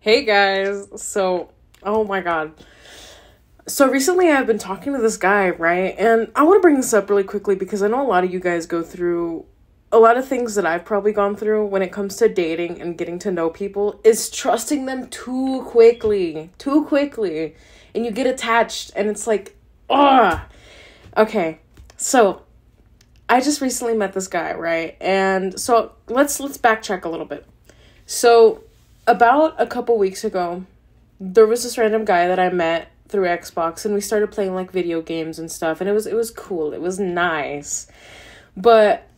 Hey guys, oh my god. So recently I've been talking to this guy, right? And I want to bring this up really quickly because I know a lot of you guys go through a lot of things that I've probably gone through when it comes to dating and getting to know people is trusting them too quickly. And you get attached and it's like, ugh. Okay, so I just recently met this guy, right? And so let's backtrack a little bit. So about a couple weeks ago, there was this random guy that I met through Xbox, and we started playing like video games and stuff, and it was cool. It was nice. But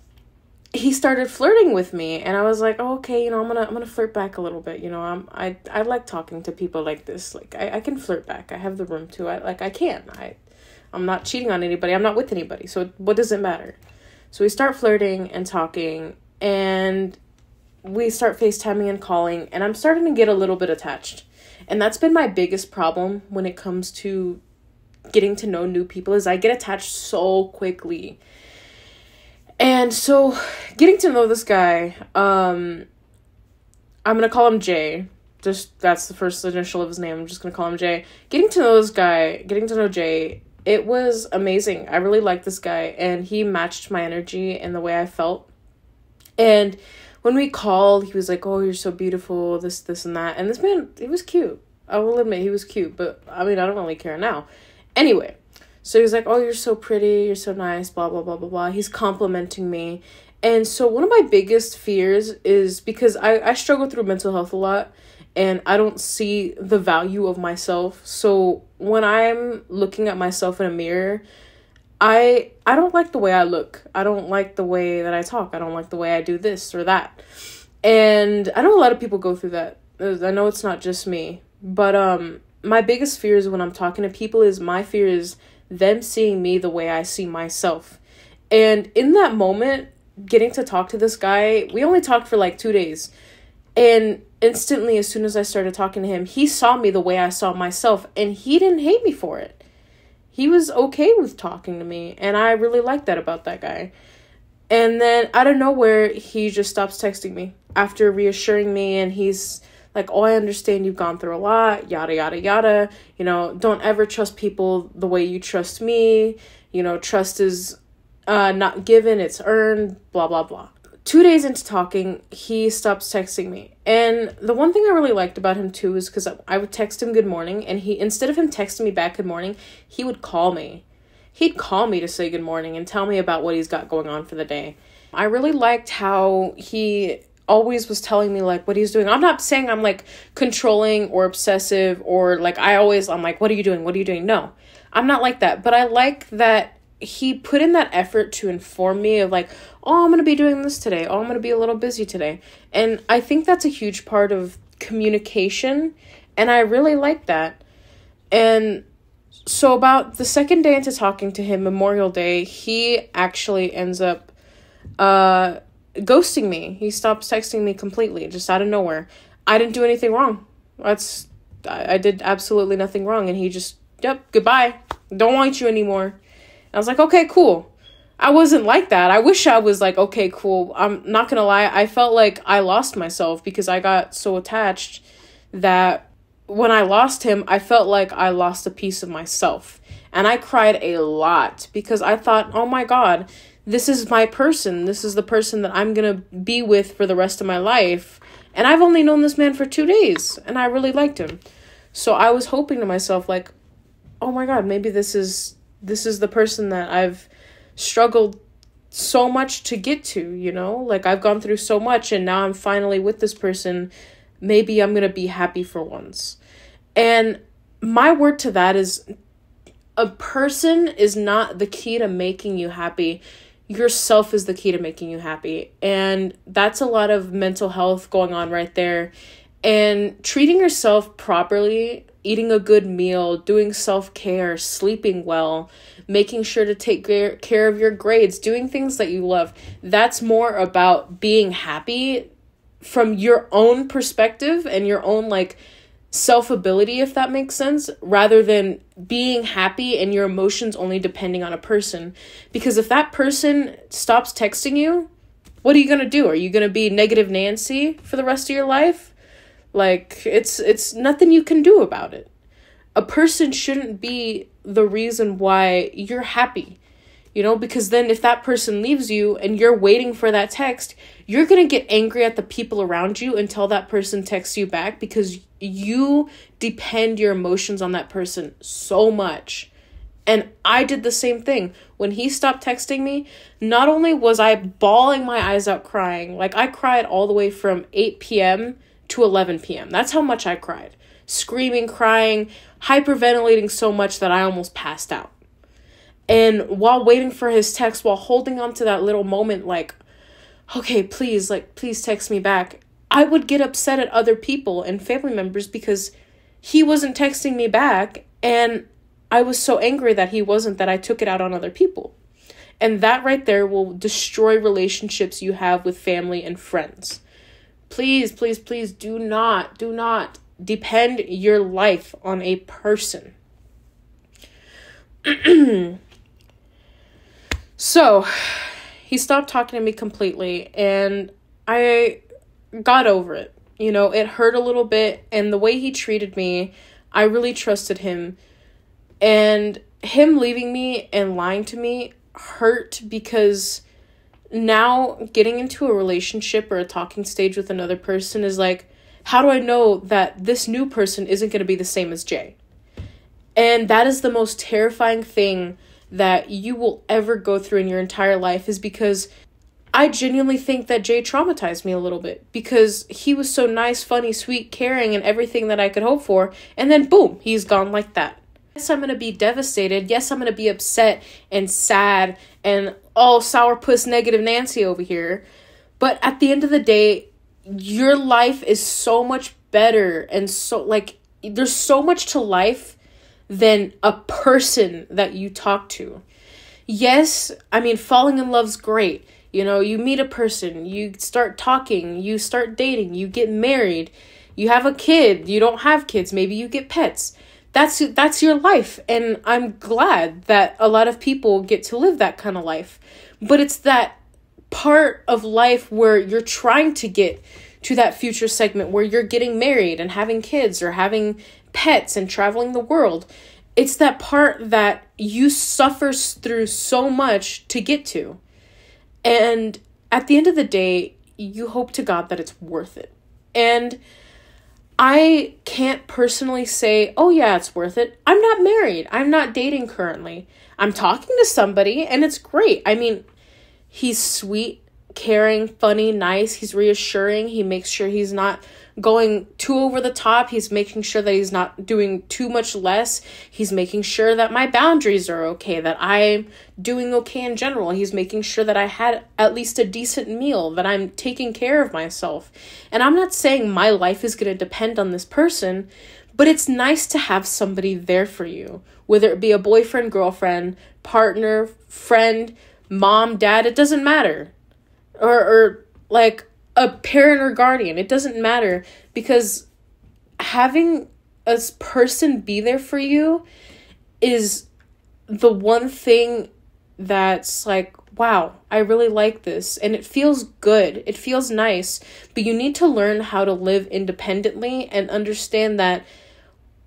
he started flirting with me, and I was like, oh, okay, I'm gonna flirt back a little bit. I like talking to people like this. Like I can flirt back. I have the room to. I can. I'm not cheating on anybody. I'm not with anybody. So what does it matter? So we start flirting and talking, and we start FaceTiming and calling, and I'm starting to get a little bit attached. And that's been my biggest problem when it comes to getting to know new people is I get attached so quickly. And so getting to know this guy, I'm going to call him Jay. Just that's the first initial of his name. I'm just going to call him Jay. Getting to know Jay, it was amazing. I really liked this guy, and he matched my energy and the way I felt. And when we called, he was like, oh, you're so beautiful, this, and that. And this man, he was cute. I will admit he was cute, but I mean, I don't really care now. Anyway, so he was like, oh, you're so pretty, you're so nice, blah, blah, blah, blah, blah. He's complimenting me. And so one of my biggest fears is because I struggle through mental health a lot, and I don't see the value of myself. So when I'm looking at myself in a mirror, I don't like the way I look. I don't like the way that I talk. I don't like the way I do this or that. And I know a lot of people go through that. I know it's not just me. But my biggest fear is when I'm talking to people my fear is them seeing me the way I see myself. And in that moment, getting to talk to this guy, we only talked for like 2 days. And instantly, as soon as I started talking to him, he saw me the way I saw myself. And he didn't hate me for it. He was okay with talking to me, and I really liked that about that guy. And then out of nowhere, he just stops texting me after reassuring me, and he's like, oh, I understand you've gone through a lot, yada, yada, yada. Don't ever trust people the way you trust me. Trust is not given, it's earned, blah, blah, blah. 2 days into talking, he stops texting me. And the one thing I really liked about him too is because I would text him good morning, and he, instead of him texting me back good morning, he would call me. He'd call me to say good morning and tell me about what he's got going on for the day. I really liked how he always was telling me like what he's doing. I'm not saying I'm like controlling or obsessive or like I'm like, what are you doing? No, I'm not like that. But I like that he put in that effort to inform me of like, oh, I'm going to be doing this today. Oh, I'm going to be a little busy today. And I think that's a huge part of communication. And I really like that. And so about the second day into talking to him, Memorial Day, he actually ends up ghosting me. He stopped texting me completely, just out of nowhere. I didn't do anything wrong. I did absolutely nothing wrong. And he just, yep, goodbye. Don't want you anymore. I was like, okay, cool. I wasn't like that. I wish I was like, okay, cool. I'm not going to lie. I felt like I lost myself because I got so attached that when I lost him, I felt like I lost a piece of myself. And I cried a lot because I thought, oh my God, this is my person. This is the person that I'm going to be with for the rest of my life. And I've only known this man for 2 days, and I really liked him. So I was hoping to myself like, oh my God, maybe this is the person that I've struggled so much to get to, like I've gone through so much and now I'm finally with this person. Maybe I'm going to be happy for once. And my word to that is a person is not the key to making you happy. Yourself is the key to making you happy. And that's a lot of mental health going on right there. And treating yourself properly, eating a good meal, doing self-care, sleeping well, making sure to take care of your grades, doing things that you love. That's more about being happy from your own perspective and your own like self-ability, if that makes sense, rather than being happy and your emotions only depending on a person. Because if that person stops texting you, what are you going to do? Are you going to be negative Nancy for the rest of your life? Like, it's nothing you can do about it. A person shouldn't be the reason why you're happy, because then if that person leaves you and you're waiting for that text, you're going to get angry at the people around you until that person texts you back, because you depend your emotions on that person so much. And I did the same thing. When he stopped texting me, not only was I bawling my eyes out crying, like I cried all the way from 8 p.m. to 11 p.m. That's how much I cried. Screaming, crying, hyperventilating so much that I almost passed out. And while waiting for his text, while holding on to that little moment, like, okay, please text me back, I would get upset at other people and family members because he wasn't texting me back, and I was so angry that he wasn't, that I took it out on other people. And that right there will destroy relationships you have with family and friends. Please, please, please do not depend your life on a person. So, he stopped talking to me completely, and I got over it. It hurt a little bit, and the way he treated me, I really trusted him. And him leaving me and lying to me hurt, because now getting into a relationship or a talking stage with another person is like, how do I know that this new person isn't going to be the same as Jay? And that is the most terrifying thing that you will ever go through in your entire life, is because I genuinely think that Jay traumatized me a little bit, because he was so nice, funny, sweet, caring, and everything that I could hope for. And then boom, he's gone like that. Yes, I'm going to be devastated. Yes, I'm going to be upset and sad and all sourpuss negative Nancy over here. But at the end of the day, your life is so much better, and so, like, there's so much to life than a person that you talk to. Yes, I mean, falling in love's great. You meet a person, you start talking, you start dating, you get married, you have a kid, you don't have kids, maybe you get pets. That's your life, and I'm glad that a lot of people get to live that kind of life. But it's that part of life where you're trying to get to that future segment where you're getting married and having kids or having pets and traveling the world. It's that part that you suffer through so much to get to. And at the end of the day, you hope to God that it's worth it. And I can't personally say, oh yeah, it's worth it. I'm not married. I'm not dating currently. I'm talking to somebody, and it's great. I mean, he's sweet, caring, funny, nice. He's reassuring. He makes sure he's not going too over the top. He's making sure that he's not doing too much less. He's making sure that my boundaries are okay, that I'm doing okay in general. He's making sure that I had at least a decent meal, that I'm taking care of myself. And I'm not saying my life is going to depend on this person, but it's nice to have somebody there for you, whether it be a boyfriend, girlfriend, partner, friend, mom, dad, it doesn't matter. Or like a parent or guardian, it doesn't matter, because having a person be there for you is the one thing that's like, wow, I really like this, and it feels good, it feels nice. But you need to learn how to live independently and understand that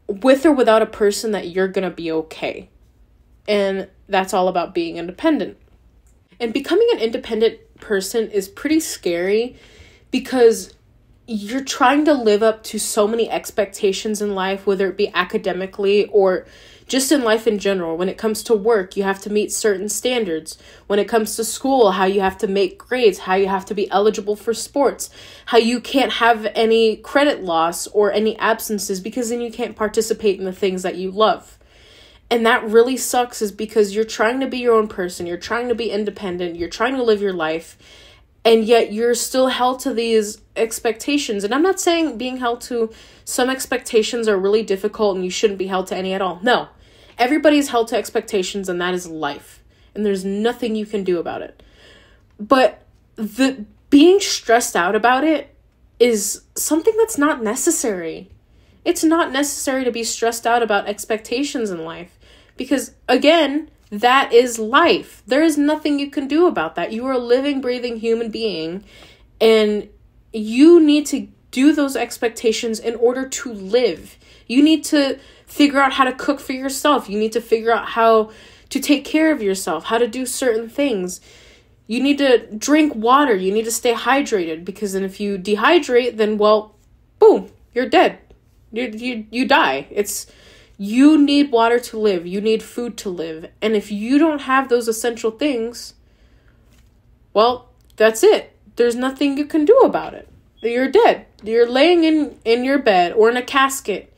with or without a person, that you're gonna be okay. And that's all about being independent. And becoming an independent person is pretty scary, because you're trying to live up to so many expectations in life, whether it be academically or just in life in general. When it comes to work, you have to meet certain standards. When it comes to school, how you have to make grades, how you have to be eligible for sports, how you can't have any credit loss or any absences, because then you can't participate in the things that you love. And that really sucks, is because you're trying to be your own person. You're trying to be independent. You're trying to live your life. And yet you're still held to these expectations. And I'm not saying being held to some expectations are really difficult and you shouldn't be held to any at all. No. Everybody's held to expectations, and that is life. And there's nothing you can do about it. But the being stressed out about it is something that's not necessary. It's not necessary to be stressed out about expectations in life, because, again, that is life. There is nothing you can do about that. You are a living, breathing human being, and you need to do those expectations in order to live. You need to figure out how to cook for yourself. You need to figure out how to take care of yourself, how to do certain things. You need to drink water. You need to stay hydrated, because then if you dehydrate, then, well, boom, you're dead. You die. You need water to live. You need food to live. And if you don't have those essential things, well, that's it. There's nothing you can do about it. You're dead. You're laying in your bed or in a casket,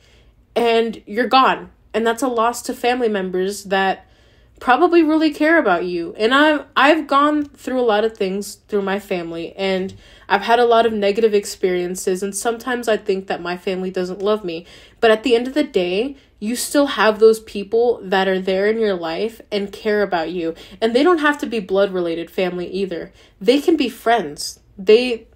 and you're gone. And that's a loss to family members that probably really care about you. And I've gone through a lot of things through my family, and I've had a lot of negative experiences, and sometimes I think that my family doesn't love me. But at the end of the day, you still have those people that are there in your life and care about you. And they don't have to be blood-related family either. They can be friends. They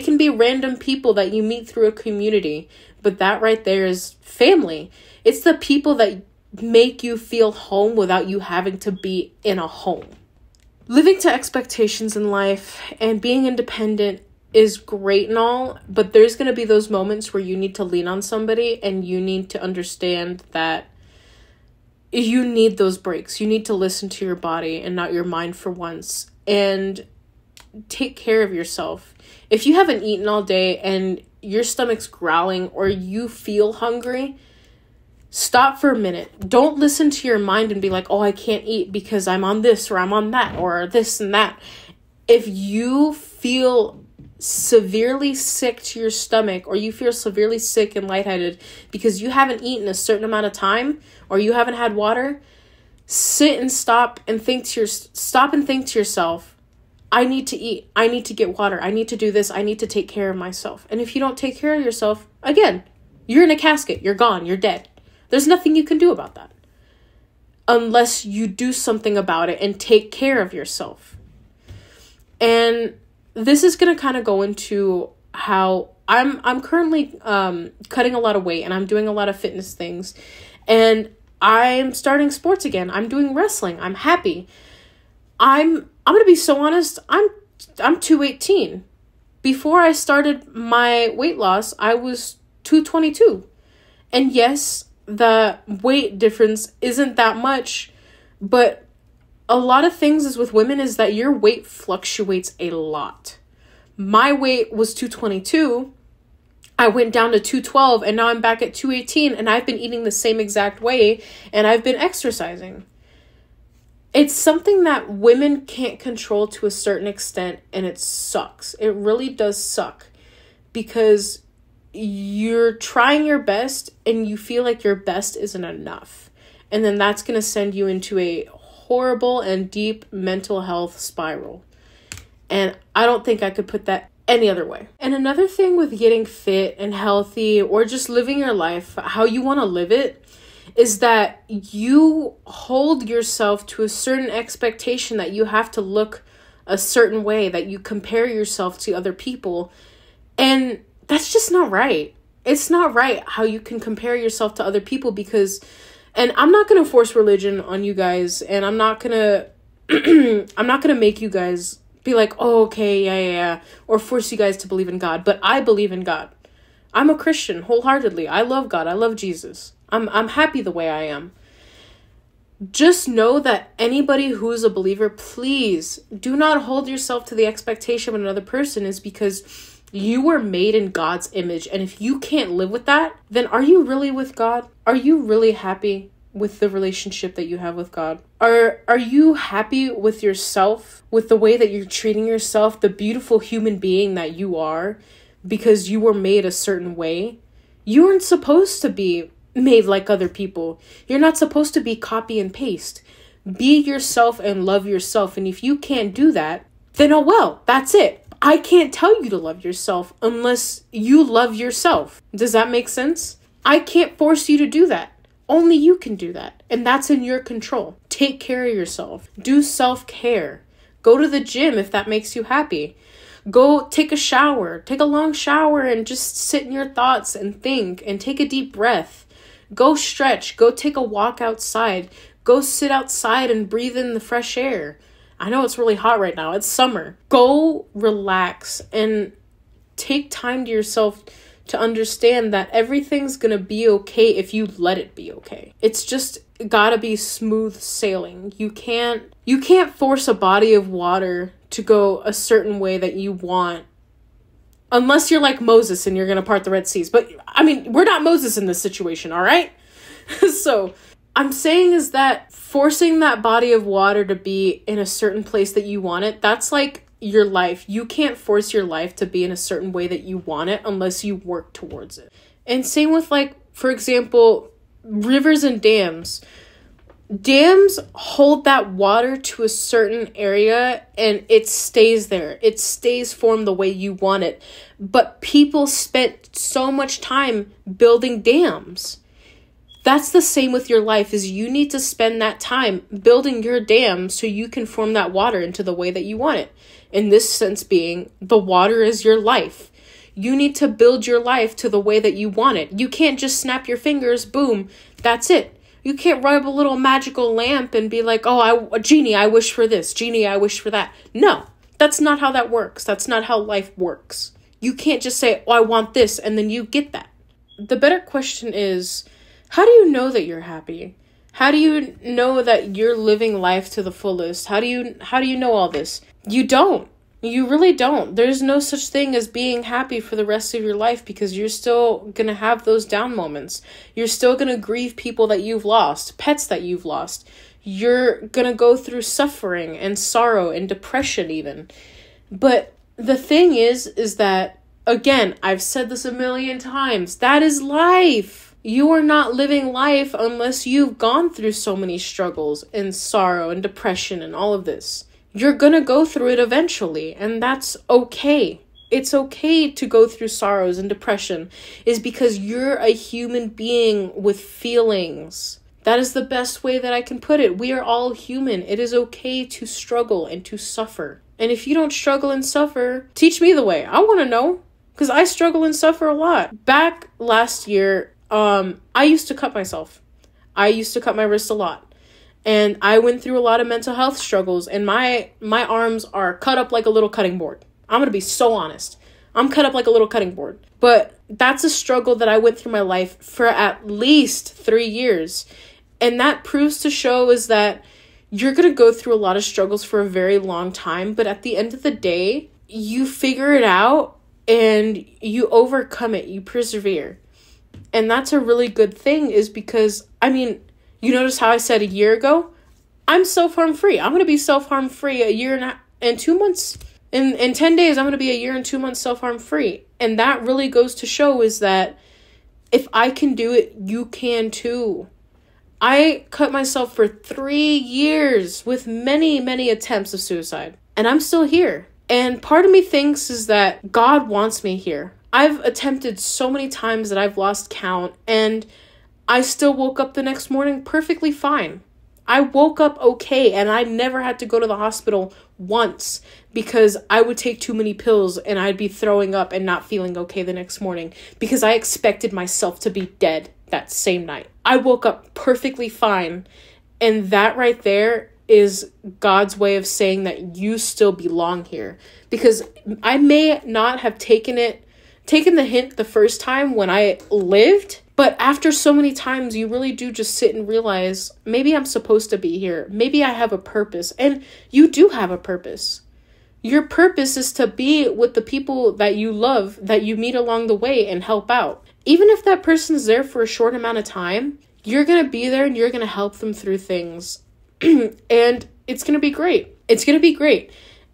can be random people that you meet through a community. But that right there is family. It's the people that make you feel home without you having to be in a home. Living to expectations in life and being independent is great and all, but there's going to be those moments where you need to lean on somebody, and you need to understand that you need those breaks. You need to listen to your body and not your mind for once, and take care of yourself. If you haven't eaten all day and your stomach's growling or you feel hungry, stop for a minute. Don't listen to your mind and be like, oh, I can't eat because I'm on this or I'm on that or this and that. If you feel severely sick to your stomach, or you feel severely sick and lightheaded because you haven't eaten a certain amount of time, or you haven't had water, stop and think to yourself, I need to eat. I need to get water. I need to do this. I need to take care of myself. And if you don't take care of yourself, again, you're in a casket. You're gone. You're dead. There's nothing you can do about that unless you do something about it and take care of yourself. And this is going to kind of go into how I'm currently cutting a lot of weight, and I'm doing a lot of fitness things, and I'm starting sports again. I'm doing wrestling. I'm happy. I'm going to be so honest. I'm 218. Before I started my weight loss, I was 222. And yes, the weight difference isn't that much, but a lot of things is with women is that your weight fluctuates a lot. My weight was 222. I went down to 212, and now I'm back at 218, and I've been eating the same exact way, and I've been exercising. It's something that women can't control to a certain extent, and it sucks. It really does suck, because you're trying your best and you feel like your best isn't enough. And then that's going to send you into a horrible and deep mental health spiral. And I don't think I could put that any other way. And another thing with getting fit and healthy, or just living your life how you want to live it, is that you hold yourself to a certain expectation that you have to look a certain way, that you compare yourself to other people. And that's just not right. It's not right how you can compare yourself to other people, because, and I'm not going to force religion on you guys, and I'm not going to make you guys be like, oh, okay, yeah, or force you guys to believe in God. But I believe in God. I'm a Christian wholeheartedly. I love God. I love Jesus. I'm happy the way I am. Just know that anybody who is a believer, please do not hold yourself to the expectation of another person, is because you were made in God's image. And if you can't live with that, then are you really with God? Are you really happy with the relationship that you have with God? Are you happy with yourself, with the way that you're treating yourself, the beautiful human being that you are, because you were made a certain way? You aren't supposed to be made like other people. You're not supposed to be copy and paste. Be yourself and love yourself. And if you can't do that, then oh well, that's it. I can't tell you to love yourself unless you love yourself. Does that make sense? I can't force you to do that. Only you can do that. And that's in your control. Take care of yourself. Do self-care. Go to the gym if that makes you happy. Go take a shower. Take a long shower and just sit in your thoughts and think and take a deep breath. Go stretch. Go take a walk outside. Go sit outside and breathe in the fresh air. I know it's really hot right now. It's summer. Go relax and take time to yourself to understand that everything's gonna be okay if you let it be okay. It's just gotta be smooth sailing. You can't force a body of water to go a certain way that you want, unless you're like Moses and you're gonna part the Red Seas. But I mean, we're not Moses in this situation, all right? So I'm saying is that forcing that body of water to be in a certain place that you want it, that's like your life. You can't force your life to be in a certain way that you want it unless you work towards it. And same with, like, for example, rivers and dams. Dams hold that water to a certain area and it stays there. It stays formed the way you want it. But people spent so much time building dams. That's the same with your life, is you need to spend that time building your dam so you can form that water into the way that you want it. In this sense being, the water is your life. You need to build your life to the way that you want it. You can't just snap your fingers, boom, that's it. You can't rub a little magical lamp and be like, oh, genie, I wish for this. Genie, I wish for that. No, that's not how that works. That's not how life works. You can't just say, oh, I want this, and then you get that. The better question is, how do you know that you're happy? How do you know that you're living life to the fullest? How do you know all this? You don't. You really don't. There's no such thing as being happy for the rest of your life, because you're still going to have those down moments. You're still going to grieve people that you've lost, pets that you've lost. You're going to go through suffering and sorrow and depression even. But the thing is that, again, I've said this a million times, that is life. You are not living life unless you've gone through so many struggles and sorrow and depression and all of this. You're gonna go through it eventually, and that's okay. It's okay to go through sorrows and depression, is because you're a human being with feelings. That is the best way that I can put it. We are all human. It is okay to struggle and to suffer. And if you don't struggle and suffer, teach me the way. I want to know, because I struggle and suffer a lot. Back last year, I used to cut myself. I used to cut my wrist a lot. And I went through a lot of mental health struggles, and my arms are cut up like a little cutting board. I'm going to be so honest. I'm cut up like a little cutting board. But that's a struggle that I went through my life for at least 3 years. And that proves to show is that you're going to go through a lot of struggles for a very long time. But at the end of the day, you figure it out and you overcome it. You persevere. And that's a really good thing, is because, I mean, you notice how I said a year ago? I'm self-harm free. I'm going to be self-harm free a year and 2 months. In 10 days, I'm going to be a year and 2 months self-harm free. And that really goes to show is that if I can do it, you can too. I cut myself for 3 years with many, many attempts of suicide. And I'm still here. And part of me thinks is that God wants me here. I've attempted so many times that I've lost count, and I still woke up the next morning perfectly fine. I woke up okay, and I never had to go to the hospital once because I would take too many pills and I'd be throwing up and not feeling okay the next morning because I expected myself to be dead that same night. I woke up perfectly fine, and that right there is God's way of saying that you still belong here. Because I may not have taken the hint the first time when I lived, but after so many times, you really do just sit and realize, maybe I'm supposed to be here. Maybe I have a purpose. And you do have a purpose. Your purpose is to be with the people that you love, that you meet along the way, and help out. Even if that person's there for a short amount of time, you're going to be there and you're going to help them through things. And it's going to be great. It's going to be great.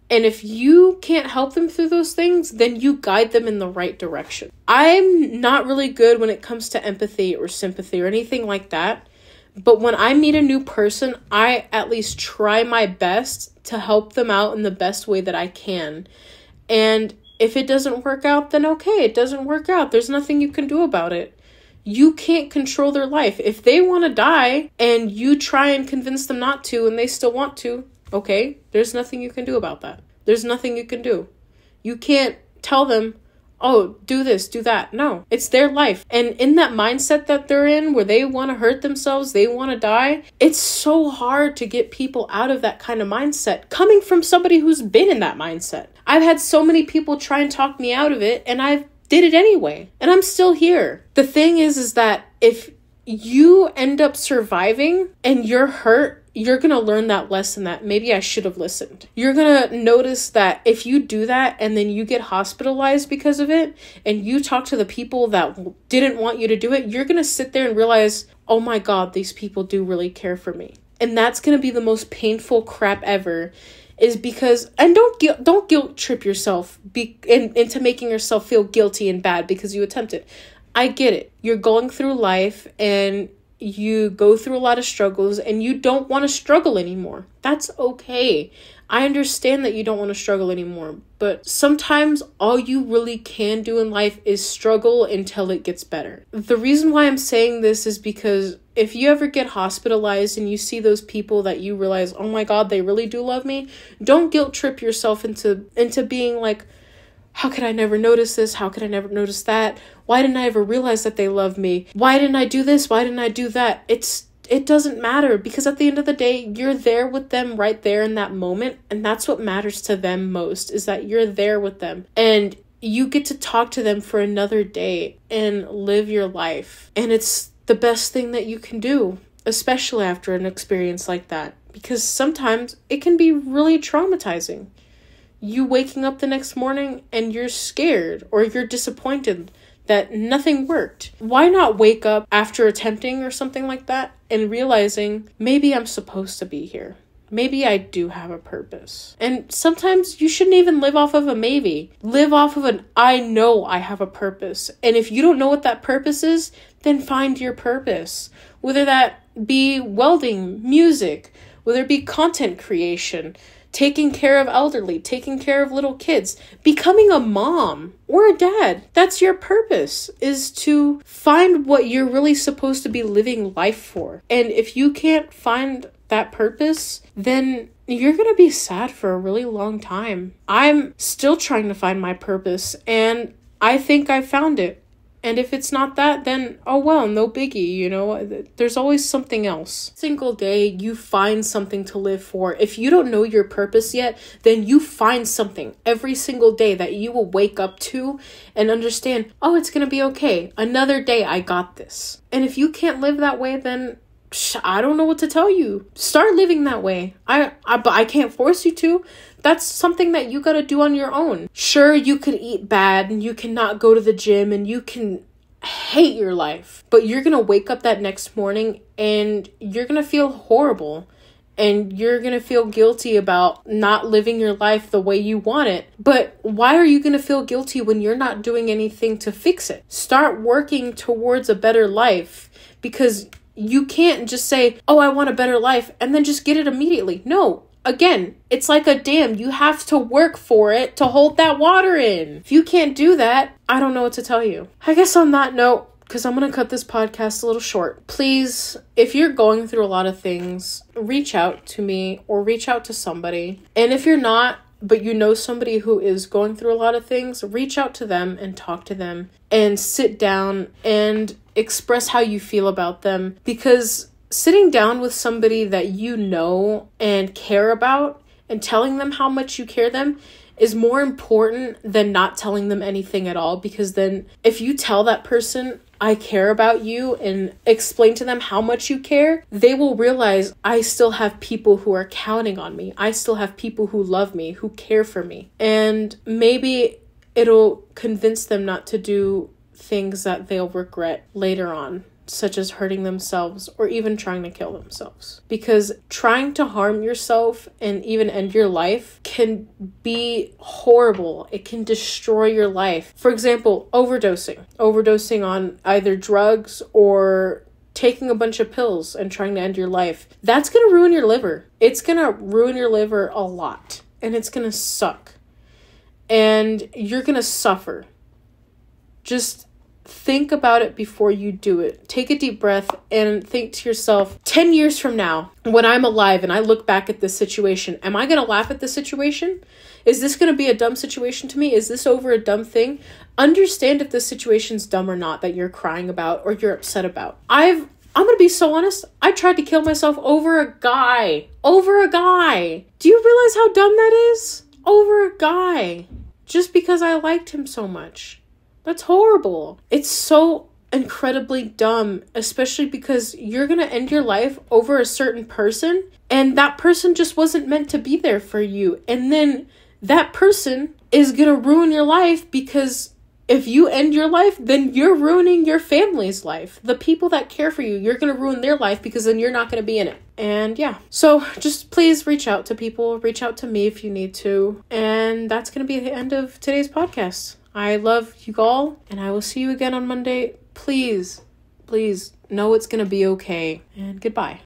And if you can't help them through those things, then you guide them in the right direction. I'm not really good when it comes to empathy or sympathy or anything like that. But when I meet a new person, I at least try my best to help them out in the best way that I can. And if it doesn't work out, then okay, it doesn't work out. There's nothing you can do about it. You can't control their life. If they want to die and you try and convince them not to and they still want to, okay, there's nothing you can do about that. There's nothing you can do. You can't tell them, oh, do this, do that. No, it's their life. And in that mindset that they're in, where they want to hurt themselves, they want to die, it's so hard to get people out of that kind of mindset, coming from somebody who's been in that mindset. I've had so many people try and talk me out of it, and I've did it anyway. And I'm still here. The thing is that if you end up surviving and you're hurt, you're going to learn that lesson that maybe I should have listened. You're going to notice that if you do that and then you get hospitalized because of it and you talk to the people that didn't want you to do it, you're going to sit there and realize, oh my God, these people do really care for me. And that's going to be the most painful crap ever, is because, and don't guilt trip yourself into making yourself feel guilty and bad because you attempted. I get it. You're going through life and you go through a lot of struggles and you don't want to struggle anymore. That's okay. I understand that you don't want to struggle anymore, but sometimes all you really can do in life is struggle until it gets better. The reason why I'm saying this is because if you ever get hospitalized and you see those people that you realize, oh my God, they really do love me, don't guilt trip yourself into being like, how could I never notice this? How could I never notice that? Why didn't I ever realize that they love me? Why didn't I do this? Why didn't I do that? It doesn't matter, because at the end of the day, you're there with them right there in that moment. And that's what matters to them most, is that you're there with them. And you get to talk to them for another day and live your life. And it's the best thing that you can do, especially after an experience like that. Because sometimes it can be really traumatizing. You waking up the next morning and you're scared or you're disappointed that nothing worked. Why not wake up after attempting or something like that and realizing, maybe I'm supposed to be here. Maybe I do have a purpose. And sometimes you shouldn't even live off of a maybe. Live off of an I know I have a purpose. And if you don't know what that purpose is, then find your purpose. Whether that be welding, music, whether it be content creation, taking care of elderly, taking care of little kids, becoming a mom or a dad. That's your purpose, is to find what you're really supposed to be living life for. And if you can't find that purpose, then you're going to be sad for a really long time. I'm still trying to find my purpose, and I think I found it. And if it's not that, then, oh well, no biggie, you know, there's always something else. Single day, you find something to live for. If you don't know your purpose yet, then you find something every single day that you will wake up to and understand, oh, it's going to be okay. Another day, I got this. And if you can't live that way, then I don't know what to tell you. Start living that way. But I can't force you to. That's something that you got to do on your own. Sure, you can eat bad and you cannot go to the gym and you can hate your life, but you're going to wake up that next morning and you're going to feel horrible and you're going to feel guilty about not living your life the way you want it. But why are you going to feel guilty when you're not doing anything to fix it? Start working towards a better life, because you can't just say, oh, I want a better life, and then just get it immediately. No. Again, it's like a dam. You have to work for it to hold that water in. If you can't do that, I don't know what to tell you. I guess on that note, because I'm going to cut this podcast a little short, please, if you're going through a lot of things, reach out to me or reach out to somebody. And if you're not, but you know somebody who is going through a lot of things, reach out to them and talk to them and sit down and express how you feel about them. Because sitting down with somebody that you know and care about and telling them how much you care them is more important than not telling them anything at all. Because then if you tell that person, I care about you, and explain to them how much you care, they will realize, I still have people who are counting on me. I still have people who love me, who care for me. And maybe it'll convince them not to do things that they'll regret later on, such as hurting themselves or even trying to kill themselves. Because trying to harm yourself and even end your life can be horrible. It can destroy your life. For example, overdosing on either drugs or taking a bunch of pills and trying to end your life. That's going to ruin your liver. It's going to ruin your liver a lot, and it's going to suck. And you're going to suffer. Just think about it before you do it. Take a deep breath and think to yourself, 10 years from now, when I'm alive and I look back at this situation, am I going to laugh at this situation? Is this going to be a dumb situation to me? Is this over a dumb thing? Understand if this situation's dumb or not that you're crying about or you're upset about. I'm going to be so honest. I tried to kill myself over a guy. Over a guy. Do you realize how dumb that is? Over a guy. Just because I liked him so much. That's horrible. It's so incredibly dumb, especially because you're gonna end your life over a certain person, and that person just wasn't meant to be there for you. And then that person is gonna ruin your life, because if you end your life, then you're ruining your family's life. The people that care for you, you're gonna ruin their life, because then you're not gonna be in it. And yeah, so just please reach out to people, reach out to me if you need to. And that's gonna be the end of today's podcast. I love you all, and I will see you again on Monday. Please know it's gonna be okay, and goodbye.